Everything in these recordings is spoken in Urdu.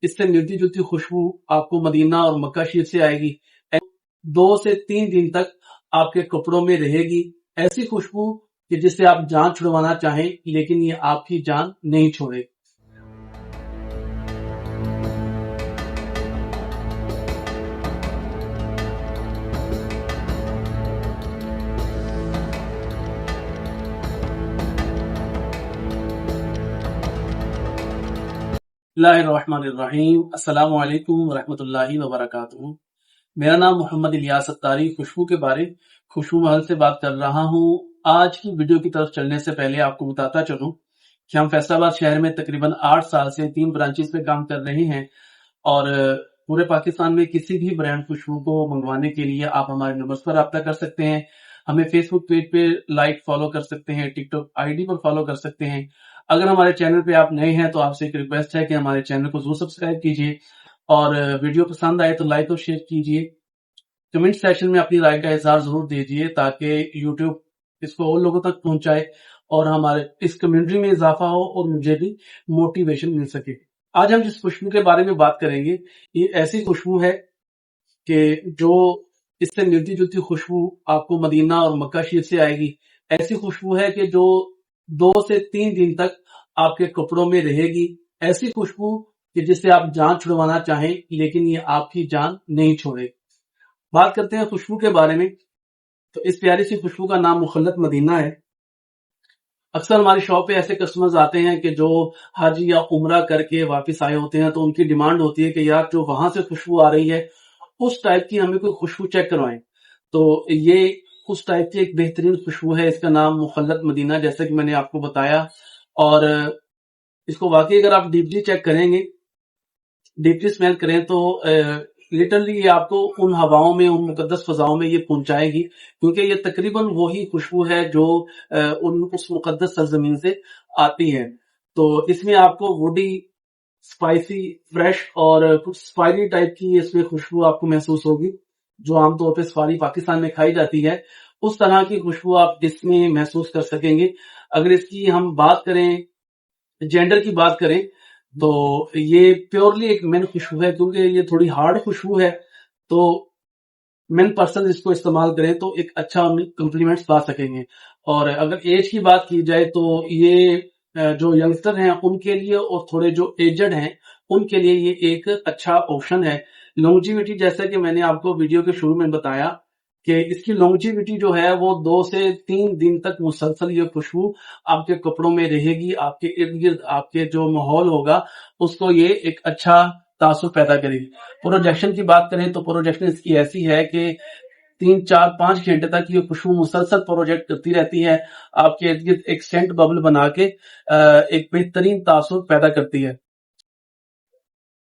اس سے ملتی جلتی خوشبو آپ کو مدینہ اور مکہ شریف سے آئے گی. 2 سے 3 دن تک آپ کے کپڑوں میں رہے گی. ایسی خوشبو کہ جس سے آپ جان چھڑوانا چاہیں لیکن یہ آپ کی جان نہیں چھوڑے. اللہ الرحمن الرحیم. السلام علیکم ورحمۃ اللہ وبرکاتہ. میرا نام محمد الیاس اتاری خوشبو کے بارے خوشبو محل سے بات کر رہا ہوں. آج کی ویڈیو کی طرف چلنے سے پہلے آپ کو بتاتا چلوں کہ ہم فیصل آباد شہر میں تقریباً 8 سال سے 3 برانچز پہ کام کر رہے ہیں اور پورے پاکستان میں کسی بھی برانڈ خوشبو کو منگوانے کے لیے آپ ہمارے نمبر پر رابطہ کر سکتے ہیں. ہمیں فیس بک پیج پہ لائک فالو کر سکتے ہیں, ٹک ٹاک آئی ڈی پر فالو کر سکتے ہیں. اگر ہمارے چینل پہ آپ نئے ہیں تو آپ سے ایک ریکویسٹ ہے کہ ہمارے چینل کو ضرور سبسکرائب کیجیے اور ویڈیو پسند آئے تو لائک اور شیئر کیجیے. کمنٹ سیکشن میں اپنی رائے کا اظہار ضرور دیجیے تاکہ یوٹیوب اس کو اور لوگوں تک پہنچائے اور ہمارے اس کمیونٹی میں اضافہ ہو اور مجھے بھی موٹیویشن مل سکے. آج ہم جس خوشبو کے بارے میں بات کریں گے یہ ایسی خوشبو ہے کہ جو اس سے ملتی جلتی خوشبو آپ کو مدینہ اور مکہ شریف سے آئے گی. ایسی خوشبو ہے کہ جو 2 سے 3 دن تک آپ کے کپڑوں میں رہے گی. ایسی خوشبو کہ جس سے آپ جان چھڑوانا چاہیں لیکن یہ آپ کی جان نہیں چھوڑے. بات کرتے ہیں خوشبو کے بارے میں. تو اس پیاری سی خوشبو کا نام مخلت مدینہ ہے. اکثر ہماری شاپ پہ ایسے کسٹمرز آتے ہیں کہ جو حج یا عمرہ کر کے واپس آئے ہوتے ہیں تو ان کی ڈیمانڈ ہوتی ہے کہ یار جو وہاں سے خوشبو آ رہی ہے اس ٹائپ کی ہمیں کوئی خوشبو چیک کروائیں. تو یہ اس ٹائپ کی ایک بہترین خوشبو ہے. اس کا نام مخلت مدینہ جیسا کہ میں نے آپ کو بتایا. اور اس کو واقعی اگر آپ ڈیپلی چیک کریں گے, ڈیپلی اسمیل کریں تو لٹرلی یہ آپ کو ان ہواؤں میں, ان مقدس فضاؤں میں یہ پہنچائے گی کیونکہ یہ تقریباً وہی خوشبو ہے جو اس مقدس سرزمین سے آتی ہے. تو اس میں آپ کو ووڈی, اسپائسی, فریش اور کچھ سپائری ٹائپ کی اس میں خوشبو آپ کو محسوس ہوگی جو عام طور پہ سفاری پاکستان میں کھائی جاتی ہے. اس طرح کی خوشبو آپ اس میں محسوس کر سکیں گے. اگر اس کی ہم بات کریں, جینڈر کی بات کریں تو یہ پیورلی ایک مین خوشبو ہے کیونکہ یہ تھوڑی ہارڈ خوشبو ہے. تو مین پرسن اس کو استعمال کریں تو ایک اچھا کمپلیمنٹس پا سکیں گے. اور اگر ایج کی بات کی جائے تو یہ جو ینگسٹر ہیں ان کے لیے اور تھوڑے جو ایجڈ ہیں ان کے لیے یہ ایک اچھا آپشن ہے. لانگجیوٹی جیسا کہ میں نے آپ کو ویڈیو کے شروع میں بتایا کہ اس کی لانگجیوٹی جو ہے وہ 2 سے 3 دن تک مسلسل یہ خوشبو آپ کے کپڑوں میں رہے گی. آپ کے ارد گرد آپ کے جو ماحول ہوگا اس کو یہ ایک اچھا تاثر پیدا کرے گی. پروجیکشن کی بات کریں تو پروجیکشن اس کی ایسی ہے کہ 3 4 5 گھنٹے تک یہ خوشبو مسلسل پروجیکٹ کرتی رہتی ہے. آپ کے ارد گرد ایک سینٹ ببل بنا کے ایک بہترین تاثر پیدا کرتی ہے.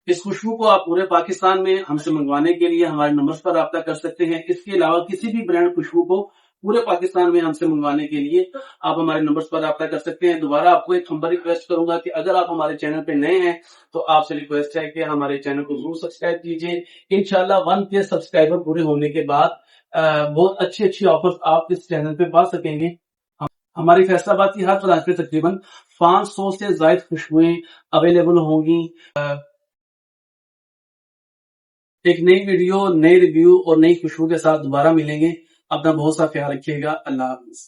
اس خوشبو کو آپ پورے پاکستان میں ہم سے منگوانے کے لیے ہمارے نمبر پر رابطہ کر سکتے ہیں. اس کے علاوہ کسی بھی برانڈ خوشبو کو پورے پاکستان میں ہم سے منگوانے کے لیے آپ ہمارے نمبر پر رابطہ کر سکتے ہیں. دوبارہ آپ کو ایک ہمبل ریکویسٹ کروں گا کہ اگر آپ ہمارے چینل پہ نئے ہیں تو آپ سے ریکویسٹ ہے کہ ہمارے چینل کو ضرور سبسکرائب کیجیے. انشاءاللہ 1K سبسکرائبر پورے ہونے کے بعد بہت اچھی آفرز آپ اس چینل پہ پا سکیں گے. ہماری فیصل آباد کی ہر برانچ پہ تقریباً 500 سے زائد خوشبوئیں اویلیبل ہوں گی. ایک نئی ویڈیو, نئی ریویو اور نئی خوشبو کے ساتھ دوبارہ ملیں گے. اپنا بہت سا خیال رکھیے گا. اللہ حافظ.